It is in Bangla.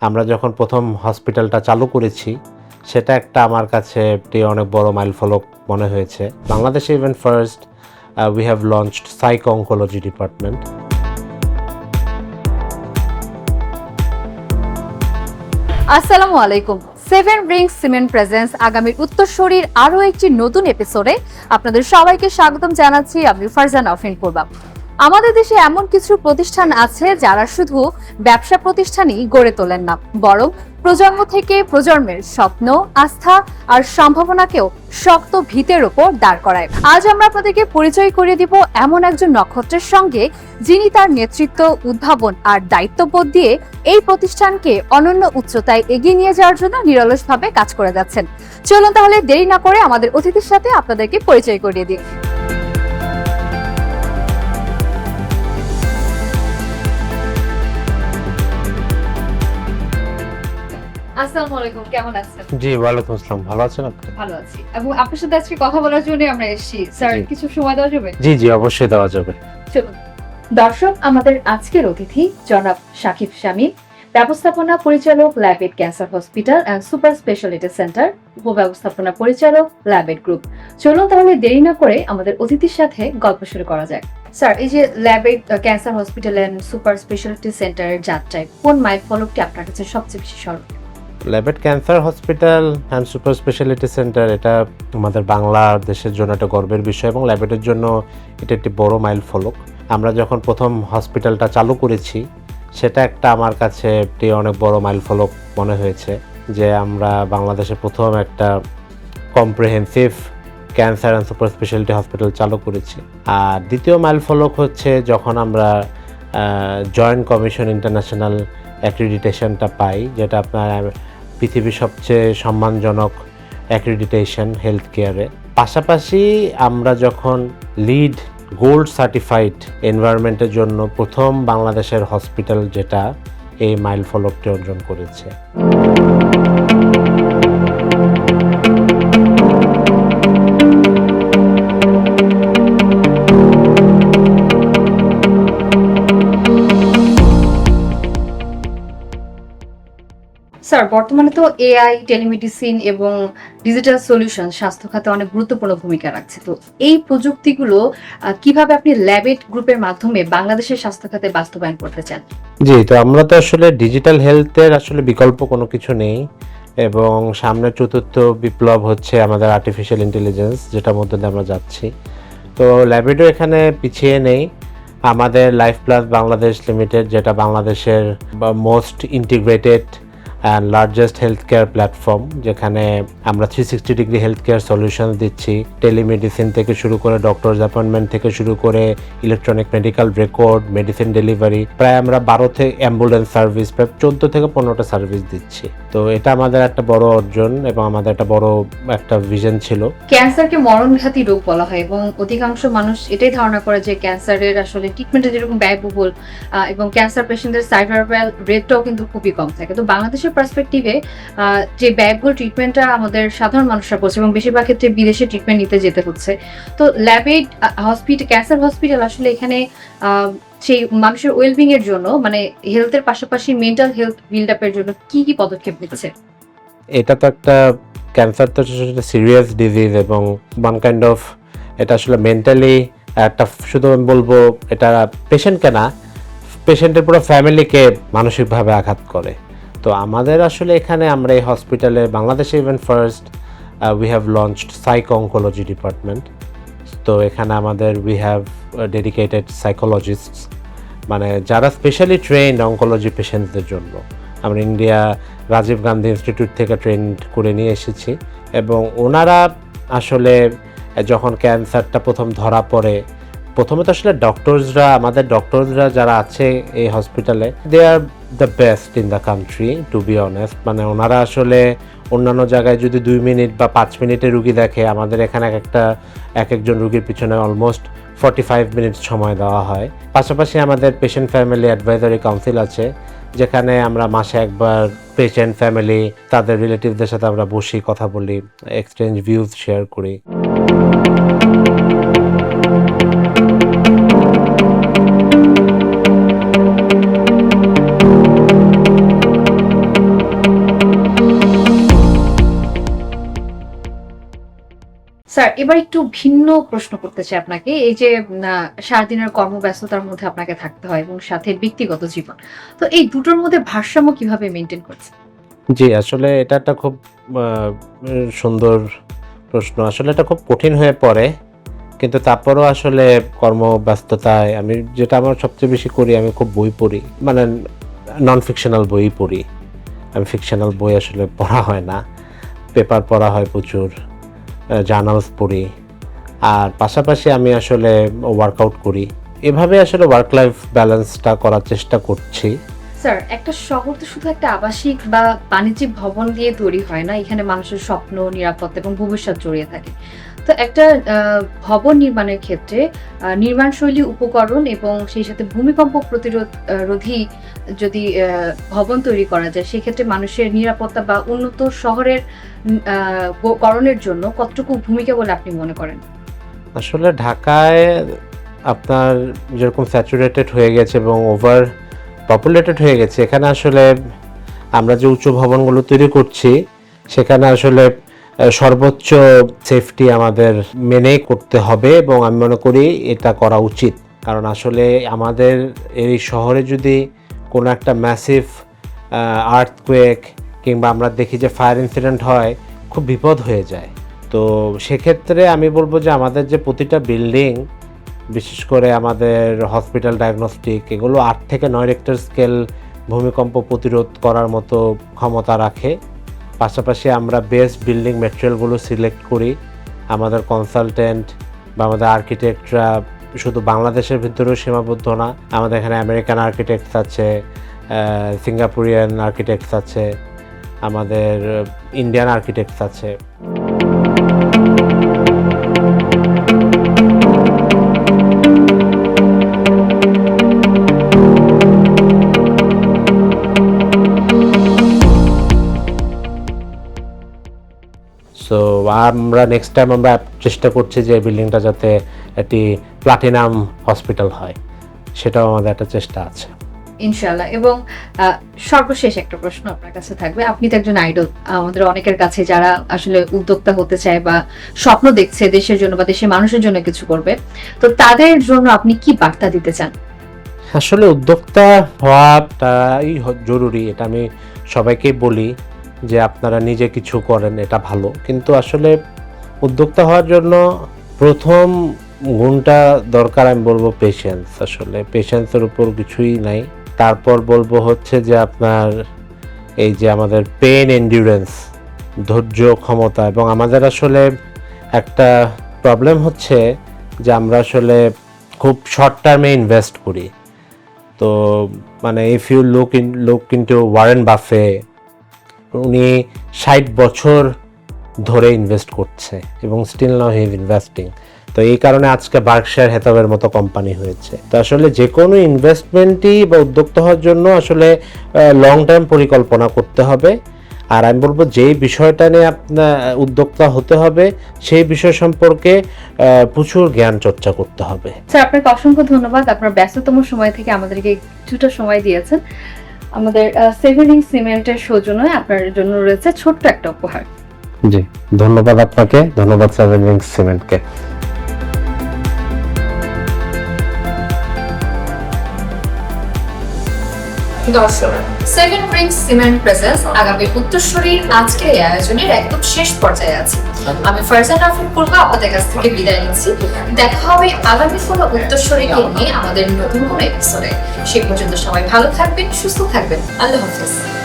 আমরা যখন প্রথম হসপিটালটা চালু করেছি সেটা একটা আমার কাছে একটি অনেক বড় মাইলফলক মনে হয়েছে। বাংলাদেশে even first we have launched psycho oncology department. আসসালামু আলাইকুম। সেভেন রিংস সিমেন্ট প্রেজেন্স আগামীর উত্তরসূরির আরও একটি নতুন এপিসোডে আপনাদের সবাইকে স্বাগতম জানাচ্ছি। আমি ফারজানা আফরিন পূর্বা। আমাদের দেশে এমন কিছু প্রতিষ্ঠান আছে যারা শুধু ব্যবসা প্রতিষ্ঠানই গড়ে তোলেন না, বরং প্রজন্ম থেকে প্রজন্মের স্বপ্ন, আস্থা আর সম্ভাবনাকেও শক্ত ভিতের উপর দাঁড় করায়। আজ আমরা আপনাদেরকে পরিচয় করিয়ে দিব এমন একজন নক্ষত্রের সঙ্গে, যিনি তার নেতৃত্ব, উদ্ভাবন আর দায়িত্ববোধ দিয়ে এই প্রতিষ্ঠানকে অনন্য উচ্চতায় এগিয়ে নিয়ে যাওয়ার জন্য নিরলসভাবে কাজ করে যাচ্ছেন। চলুন তাহলে দেরি না করে আমাদের অতিথির সাথে আপনাদেরকে পরিচয় করিয়ে দিই। আসসালামু আলাইকুম, কেমন আছেন? জি, ওয়ালাইকুম আসসালাম। ভালো আছেন আপনি? ভালো আছি, এবং আপনার সাথে আজকে কথা বলার জন্য আমরা এসেছি। স্যার, জি। কিছু সময় দেওয়া যাবে? জি, অবশ্যই দেওয়া যাবে। চলুন। দর্শক, আমাদের আজকের অতিথি জনাব সাকিব শামীম, ব্যবস্থাপনা পরিচালক, Labaid cancer hospital and super speciality centre, উপব্যবস্থাপনা পরিচালক, ল্যাবেড গ্রুপ। চলুন তাহলে দেরি না করে আমাদের অতিথির সাথে গল্প শুরু করা যাক। স্যার, এই যে Labaid cancer hospital and super speciality সেন্টারের যাত্রায় কোন মাইল ফলকটি আপনার কাছে সবচেয়ে বেশি স্মরণ? Labaid cancer hospital and super speciality centre, এটা আমাদের বাংলাদেশের জন্য একটা গর্বের বিষয় এবং ল্যাবেডের জন্য এটা একটি বড় মাইল ফলক। আমরা যখন প্রথম হসপিটালটা চালু করেছি সেটা একটা আমার কাছে একটি অনেক বড় মাইল ফলক মনে হয়েছে, যে আমরা বাংলাদেশে প্রথম একটা comprehensive cancer and super speciality hospital চালু করেছি। আর দ্বিতীয় মাইল ফলক হচ্ছে যখন আমরা জয়েন্ট কমিশন ইন্টারন্যাশনাল অ্যাক্রিডিটেশনটা পাই, যেটা আপনার পৃথিবীর সবচেয়ে সম্মানজনক অ্যাক্রিডিটেশন হেলথ কেয়ারে। পাশাপাশি আমরা যখন লিড গোল্ড সার্টিফাইড এনভায়রনমেন্টের জন্য প্রথম বাংলাদেশের হসপিটাল যেটা এই মাইল ফলকটি অর্জন করেছে। স্যার, বর্তমানে তো এআই, টেলিমেডিসিন এবং ডিজিটাল সলিউশন স্বাস্থ্য খাতে অনেক গুরুত্বপূর্ণ ভূমিকা রাখছে। তো এই প্রযুক্তিগুলো কিভাবে আপনি ল্যাবেড গ্রুপের মাধ্যমে বাংলাদেশের স্বাস্থ্য খাতে বাস্তবায়ন করতে চান? জি, তো আমরা তো আসলে ডিজিটাল হেলথের আসলে বিকল্প কোনো কিছু নেই, এবং সামনে চতুর্থ বিপ্লব হচ্ছে আমাদের আর্টিফিশিয়াল ইন্টেলিজেন্স, যেটার মধ্যে দিয়ে আমরা যাচ্ছি। তো ল্যাবেডও এখানে পিছিয়ে নেই। আমাদের লাইফ প্লাস বাংলাদেশ লিমিটেড, যেটা বাংলাদেশের most integrated and largest health care platform, যেখানে আমরা 360 ডিগ্রি হেলথ কেয়ার সলিউশন দিচ্ছি। টেলিমেডিসিন থেকে শুরু করে ডক্টরস অ্যাপয়েন্টমেন্ট থেকে শুরু করে electronic medical record, medicine delivery, প্রায় আমরা 12 থেকে অ্যাম্বুলেন্স সার্ভিস, প্রায় 14 থেকে 15টা সার্ভিস দিচ্ছি। তো এটা আমাদের একটা বড় অর্জন এবং আমাদের একটা বড় একটা ভিশন ছিল। ক্যান্সারকে মরণঘাতী রোগ বলা হয় এবং অধিকাংশ মানুষ এটাই ধারণা করে যে ক্যান্সারের আসলে ট্রিটমেন্টে যেরকম ব্যয়বহুল এবং ক্যান্সার পেশেন্টদের সার্ভাইভাল রেটটাও কিন্তু খুবই কম থাকে। তো বাংলাদেশের পার্সপেক্টিভে যে ব্যয়বহুল ট্রিটমেন্টটা আমাদের সাধারণ মানুষরা করছে এবং বেশিরভাগ ক্ষেত্রে বিদেশে ট্রিটমেন্ট নিতে যেতে হচ্ছে। তো ল্যাবেড হসপিটাল, ক্যান্সার হসপিটাল আসলে এখানে সেই মানুষের ওয়েলবিং এর জন্য, মানে হেলথের পাশাপাশি মেন্টাল হেলথ বিল্ড আপের জন্য কি কি পদক্ষেপ নিচ্ছে? এটা তো একটা ক্যান্সার তো সিরিয়াস ডিজিজ এবং ওয়ান কাইন্ড অফ, এটা আসলে মেন্টালি একটা, শুধু আমি বলবো এটা পেশেন্টকে না, পেশেন্টের পুরো ফ্যামিলিকে মানসিকভাবে আঘাত করে। তো আমাদের আসলে এখানে আমরা এই হসপিটালে বাংলাদেশে even first we have launched psycho oncology department. তো এখানে আমাদের উই হ্যাভ ডেডিকেটেড সাইকোলজিস্টস, মানে যারা স্পেশালি ট্রেন্ড অঙ্কোলজি পেশেন্টসদের জন্য। আমরা ইন্ডিয়া রাজীব গান্ধী ইনস্টিটিউট থেকে ট্রেন্ড করে নিয়ে এসেছি, এবং ওনারা আসলে যখন ক্যান্সারটা প্রথম ধরা পড়ে, প্রথমে তো আসলে আমাদের ডক্টরসরা যারা আছে এই হসপিটালে, they are the best in the country, to be honest. মানে ওনারা আসলে অন্যান্য জায়গায় যদি 2 মিনিট বা 5 মিনিটে রুগী দেখে, আমাদের এখানে এক একজন রুগীর পিছনে অলমোস্ট 45 মিনিট সময় দেওয়া হয়। পাশাপাশি আমাদের পেশেন্ট ফ্যামিলি অ্যাডভাইজারি কাউন্সিল আছে, যেখানে আমরা মাসে একবার পেশেন্ট ফ্যামিলি তাদের রিলেটিভদের সাথে আমরা বসি, কথা বলি, এক্সচেঞ্জ ভিউজ শেয়ার করি। স্যার এবার একটু ভিন্ন প্রশ্ন করতে চাই আপনাকে। এই যে সারাদিনের কর্মব্যস্ততার মধ্যে আপনাকে থাকতে হয় এবং সাথে ব্যক্তিগত জীবন। তো এই দুটোর মধ্যে ভারসাম্য কিভাবে মেইনটেইন করছেন? জি, আসলে এটা একটা খুব আ সুন্দর প্রশ্ন। আসলে এটা খুব কঠিন হয়ে পড়ে। কিন্তু তারপরেও আসলে কর্মব্যস্ততায় আমি যেটা আমার সবচেয়ে বেশি করি, আমি খুব বই পড়ি। মানে নন ফিকশনাল বই পড়ি। আমি ফিকশনাল বই আসলে পড়া হয় না। পেপার পড়া হয় প্রচুর। জার্নালস পড়ি। আর পাশাপাশি আমি আসলে ওয়ার্কআউট করি। এভাবে আসলে ওয়ার্ক লাইফ ব্যালেন্সটা করার চেষ্টা করছি। স্যার একটা শহর তো শুধু একটা আবাসিক বা বাণিজ্যিক ভবন দিয়ে তৈরি হয় না। এখানে মানুষের স্বপ্ন, নিরাপত্তা এবং ভবিষ্যৎ জড়িয়ে থাকে। তো একটা ভবন নির্মাণের ক্ষেত্রে নির্মাণশৈলী, উপকরণ এবং সেই সাথে ভূমিকম্প রোধী যদি ভবন তৈরি করা যায়, সেক্ষেত্রে মানুষের নিরাপত্তা বা উন্নত শহরের করণের জন্য কতটুকু ভূমিকা বলে আপনি মনে করেন? আসলে ঢাকায় আপনার যেরকম স্যাচুরেটেড হয়ে গেছে এবং ওভার পপুলেটেড হয়ে গেছে, এখানে আসলে আমরা যে উঁচু ভবনগুলো তৈরি করছি, সেখানে আসলে সর্বোচ্চ সেফটি আমাদের মেনে করতে হবে এবং আমি মনে করি এটা করা উচিত। কারণ আসলে আমাদের এই শহরে যদি কোনো একটা ম্যাসিভ আর্থকুয়েক কিংবা আমরা দেখি যে ফায়ার ইনসিডেন্ট হয়, খুব বিপদ হয়ে যায়। তো সেক্ষেত্রে আমি বলবো যে আমাদের যে প্রতিটা বিল্ডিং, বিশেষ করে আমাদের হসপিটাল ডায়াগনস্টিক, এগুলো 8 থেকে 9 রেক্টার স্কেল ভূমিকম্প প্রতিরোধ করার মতো ক্ষমতা রাখে। পাশাপাশি আমরা বেস্ট বিল্ডিং ম্যাটেরিয়ালগুলো সিলেক্ট করি। আমাদের কনসালটেন্ট বা আমাদের আর্কিটেক্টরা শুধু বাংলাদেশের ভিতরেও সীমাবদ্ধ না, আমাদের এখানে আমেরিকান আর্কিটেক্টস আছে, সিঙ্গাপুরিয়ান আর্কিটেক্টস আছে, আমাদের ইন্ডিয়ান আর্কিটেক্টস আছে। সো আমরা নেক্সট টাইম আমরা চেষ্টা করছি যে বিল্ডিংটা যাতে একটি প্লাটিনাম হসপিটাল হয়, সেটাও আমাদের একটা চেষ্টা আছে ইনশাআল্লাহ। এবং সর্বশেষ একটা প্রশ্ন আপনার কাছে থাকবে। আপনি তো একজন আইডল আমাদের অনেকের কাছে, যারা আসলে উদ্যোক্তা হতে চায় বা স্বপ্ন দেখছে দেশের জন্য বা দেশের মানুষের জন্য কিছু করবে। তো তাদের জন্য আপনি কি বার্তা দিতে চান? আসলে উদ্যোক্তা হওয়াটাই জরুরি, এটা আমি সবাইকেই বলি যে আপনারা নিজে কিছু করেন, এটা ভালো। কিন্তু আসলে উদ্যোক্তা হওয়ার জন্য প্রথম গুণটা দরকার, আমি বলবো পেশেন্স। আসলে পেশেন্সের উপর কিছুই নাই। তারপর বলবো হচ্ছে যে আপনার এই যে আমাদের পেন এন্ডিউরেন্স, ধৈর্য ক্ষমতা। এবং আমাদের আসলে একটা প্রবলেম হচ্ছে যে আমরা আসলে খুব শর্ট টার্মে ইনভেস্ট করি। তো মানে if you look into Warren Buffett, উনি 60 বছর ধরে ইনভেস্ট করছে এবং still now he is investing. তো এই কারণে আজকে বার্কশায়ার হ্যাথাওয়ের মতো কোম্পানি হয়েছে। তো আসলে যে কোনো ইনভেস্টমেন্টই বা উদ্যোক্তা হওয়ার জন্য আসলে লং টার্ম পরিকল্পনা করতে হবে। আর আমি বলবো যেই বিষয়টা নিয়ে আপনার উদ্যোক্তা হতে হবে, সেই বিষয় সম্পর্কে প্রচুর জ্ঞান চর্চা করতে হবে। স্যার আপনাকে অসংখ্য ধন্যবাদ। আপনার ব্যস্ততম সময় থেকে আমাদেরকে কিছুটা সময় দিয়েছেন। আমাদের সেভেন রিংস সিমেন্টের সৌজন্যে আপনার জন্য রয়েছে ছোট্ট একটা উপহার। জি, ধন্যবাদ আপনাকে, ধন্যবাদ সেভেন রিংস সিমেন্টকে। দর্শক, সেভেন রিংস সিমেন্ট প্রেজেন্স আগামী উত্তরসূরির আজকের এই আয়োজনের একদম শেষ পর্যায়ে আছে। আমি ফারজান আফরিন পূর্বা আপনাদের কাছ থেকে বিদায় নিচ্ছি। দেখা হবে আগামী কোনো উত্তরসূরিকে নিয়ে আমাদের নতুন কোনো এপিসোডে। সে পর্যন্ত সবাই ভালো থাকবেন, সুস্থ থাকবেন। আল্লাহ হাফেজ।